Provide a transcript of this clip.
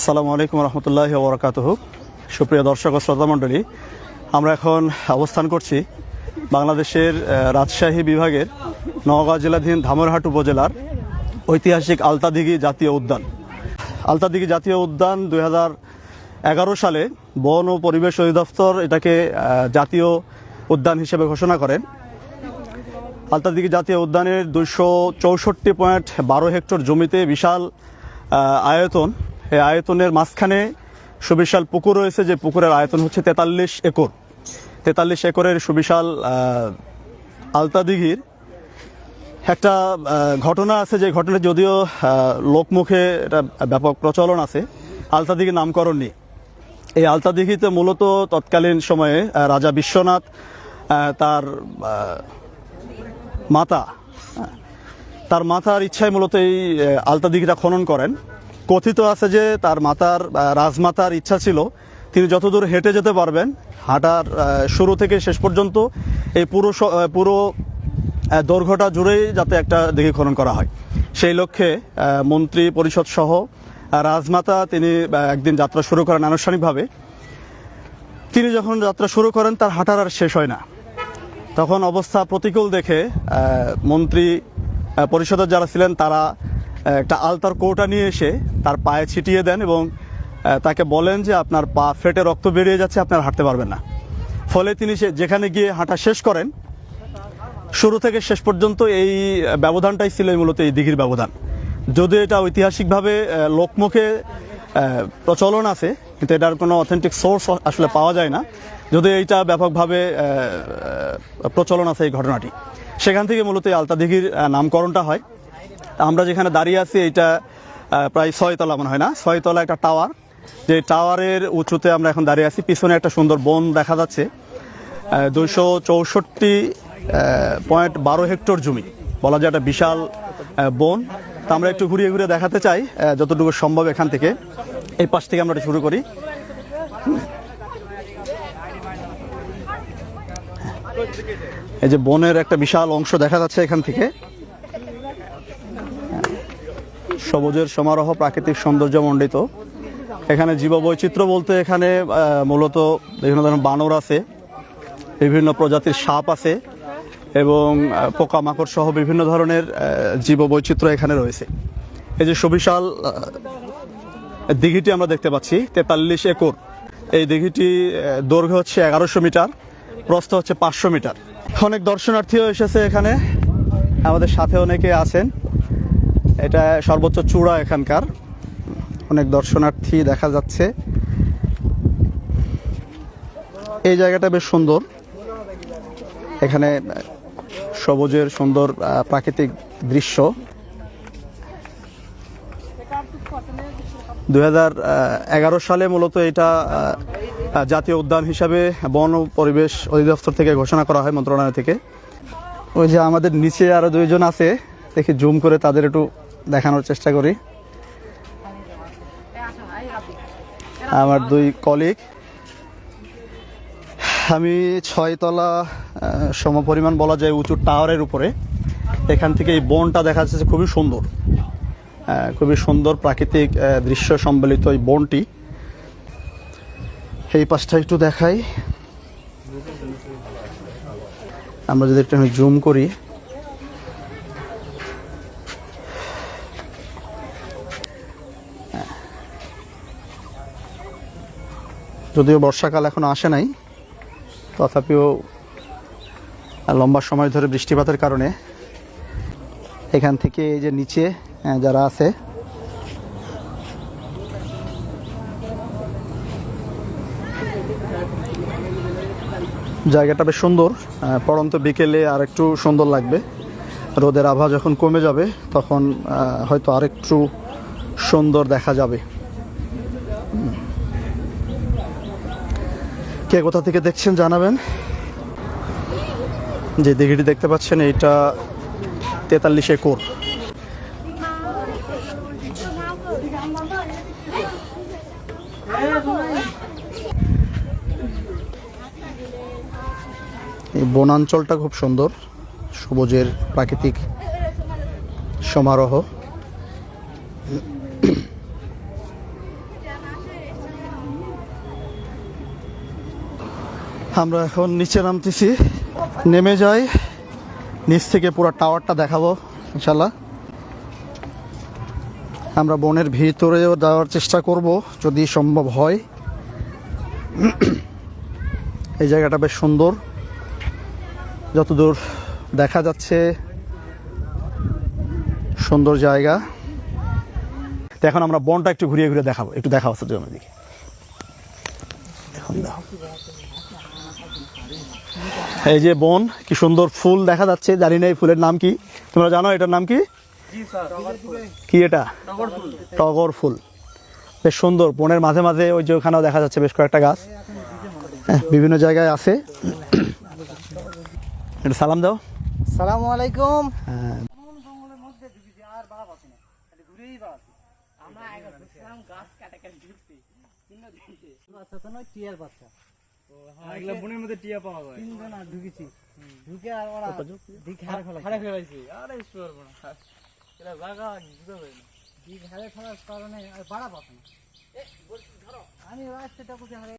আসসালামু আলাইকুম রহমতুল্লাহি ওয়া বারাকাতুহু। সুপ্রিয় দর্শক ও শ্রোতা মণ্ডলী, আমরা এখন অবস্থান করছি বাংলাদেশের রাজশাহী বিভাগের নওগাঁ জেলাধীন ধামরহাট উপজেলার ঐতিহাসিক আলতাদিঘি জাতীয় উদ্যান। আলতাদিঘি জাতীয় উদ্যান 2011 সালে বন ও পরিবেশ অধিদপ্তর এটাকে জাতীয় উদ্যান হিসেবে ঘোষণা করেন। আলতাদিঘি জাতীয় উদ্যানের 264.12 হেক্টর জমিতে বিশাল আয়তন। এই আয়তনের মাঝখানে সুবিশাল পুকুর রয়েছে, যে পুকুরের আয়তন হচ্ছে 43 একর। 43 একরের সুবিশাল আলতাদিঘির একটা ঘটনা আছে, যে ঘটনা যদিও লোকমুখে এটা ব্যাপক প্রচলন আছে। আলতাদিঘির নামকরণ নিয়ে এই আলতাদিঘিতে মূলত তৎকালীন সময়ে রাজা বিশ্বনাথ তার মাতার ইচ্ছায় মূলত এই আলতাদিঘিটা খনন করেন। কথিত আছে যে তার রাজমাতার ইচ্ছা ছিল তিনি যতদূর হেঁটে যেতে পারবেন, হাঁটার শুরু থেকে শেষ পর্যন্ত এই পুরো দৈর্ঘ্যটা জুড়েই যাতে একটা দিঘি খনন করা হয়। সেই লক্ষ্যে মন্ত্রী পরিষদ সহ রাজমাতা তিনি একদিন যাত্রা শুরু করেন আনুষ্ঠানিকভাবে। তিনি যখন যাত্রা শুরু করেন তার হাঁটার আর শেষ হয় না। তখন অবস্থা প্রতিকূল দেখে মন্ত্রী পরিষদের যারা ছিলেন তারা একটা আলতার কৌটা নিয়ে এসে তার পায়ে ছিটিয়ে দেন এবং তাকে বলেন যে আপনার পা ফেটে রক্ত বেরিয়ে যাচ্ছে, আপনার হাঁটতে পারবেন না। ফলে তিনি যেখানে গিয়ে হাঁটা শেষ করেন, শুরু থেকে শেষ পর্যন্ত এই ব্যবধানটাই ছিল মূলত এই দিঘির ব্যবধান। যদিও এটা ঐতিহাসিকভাবে লোকমুখে প্রচলন আছে, কিন্তু এটার কোনো অথেন্টিক সোর্স আসলে পাওয়া যায় না। যদিও এইটা ব্যাপকভাবে প্রচলন আছে এই ঘটনাটি, সেখান থেকে মূলত এই আলতাদিঘির নামকরণটা হয়। আমরা যেখানে দাঁড়িয়ে আছি এইটা প্রায় 6 তলা, মনে হয় না 6 তলা একটা টাওয়ার, যে টাওয়ারের উঁচুতে আমরা এখন দাঁড়িয়ে আছি। পিছনে একটা সুন্দর বন দেখা যাচ্ছে। 264.12 হেক্টর জমি, বলা যায় একটা বিশাল বন। তা আমরা একটু ঘুরিয়ে ঘুরিয়ে দেখাতে চাই যতটুকু সম্ভব। এখান থেকে এই পাশ থেকে আমরা শুরু করি। এই যে বনের একটা বিশাল অংশ দেখা যাচ্ছে এখান থেকে। সবুজের সমারোহ, প্রাকৃতিক সৌন্দর্য মণ্ডিত। এখানে জীববৈচিত্র্য বলতে এখানে মূলত বিভিন্ন ধরনের বানর আছে, বিভিন্ন প্রজাতির সাপ আছে এবং পোকামাকড় সহ বিভিন্ন ধরনের জীববৈচিত্র্য এখানে রয়েছে। এই যে সুবিশাল দিঘিটি আমরা দেখতে পাচ্ছি, 43 একর। এই দিঘিটি দৈর্ঘ্য হচ্ছে 1100 মিটার, প্রস্থ হচ্ছে 500 মিটার। অনেক দর্শনার্থীও এসেছে এখানে, আমাদের সাথে অনেকে আছেন। এটা সর্বোচ্চ চূড়া এখানকার, অনেক দর্শনার্থী দেখা যাচ্ছে। এই জায়গাটা বেশ সুন্দর, এখানে সবুজের সুন্দর প্রাকৃতিক দৃশ্য। 2011 সালে মূলত এটা জাতীয় উদ্যান হিসাবে বন ও পরিবেশ অধিদপ্তর থেকে ঘোষণা করা হয়, মন্ত্রণালয় থেকে। ওই যে আমাদের নিচে আরো 2 জন আছে, দেখি জুম করে তাদের একটু দেখানোর চেষ্টা করি। আমার 2 কলিগ। আমি 6 তলা সমপরিমাণ বলা যায় উঁচু টাওয়ারের উপরে। এখান থেকে এই বনটা দেখা যাচ্ছে খুবই সুন্দর, খুবই সুন্দর প্রাকৃতিক দৃশ্য সম্বলিত এই বনটি। এই পাশটা একটু দেখাই, আমরা যদি একটু জুম করি। যদিও বর্ষাকাল এখনো আসে নাই, তথাপিও লম্বা সময় ধরে বৃষ্টিপাতের কারণে এখান থেকে এই যে নিচে যারা আছে জায়গাটা বেশ সুন্দর। পড়ন্ত বিকেলে আর একটু সুন্দর লাগবে, রোদের আভা যখন কমে যাবে তখন হয়তো আরেকটু সুন্দর দেখা যাবে। কে কোথা থেকে দেখছেন জানাবেন। যে দিঘিটি দেখতে পাচ্ছেন এইটা 43 একর। এই বনাঞ্চলটা খুব সুন্দর, সবুজের প্রাকৃতিক সমারোহ। আমরা এখন নিচে নামতেছি, নেমে যাই, নিচ থেকে পুরো টাওয়ারটা দেখাবো ইনশাল্লাহ। আমরা বনের ভিতরেও যাওয়ার চেষ্টা করব যদি সম্ভব হয়। এই জায়গাটা বেশ সুন্দর, যতদূর দেখা যাচ্ছে সুন্দর জায়গা। তো এখন আমরা বনটা একটু ঘুরিয়ে ঘুরিয়ে দেখাবো, একটু দেখাবো তো আমাদেরকে। এই যে বন, কি সুন্দর ফুল দেখা যাচ্ছে, জানি না এই ফুলের নাম কি, তোমরা জানো এটার নাম কি? কি এটা? টগর ফুল। বেশ সুন্দর, বনের মাঝে মাঝে ওই যে ওখানেও দেখা যাচ্ছে বেশ কয়েকটা গাছ, বিভিন্ন জায়গায় আছে। একটু সালাম দাও। আসসালামু আলাইকুম। বনের মধ্যে টিয়া পাওয়া যায়, ঢুকেছি, ঢুকে আর ওরা দিক হারে ফেলাইছে। আরে পারবো না, এটা জায়গা বুঝতে পারি না। দিক হারে ফেলার কারণে আর বাড়া পাচ্ছে না। আমি রাস্তাটা কোথায়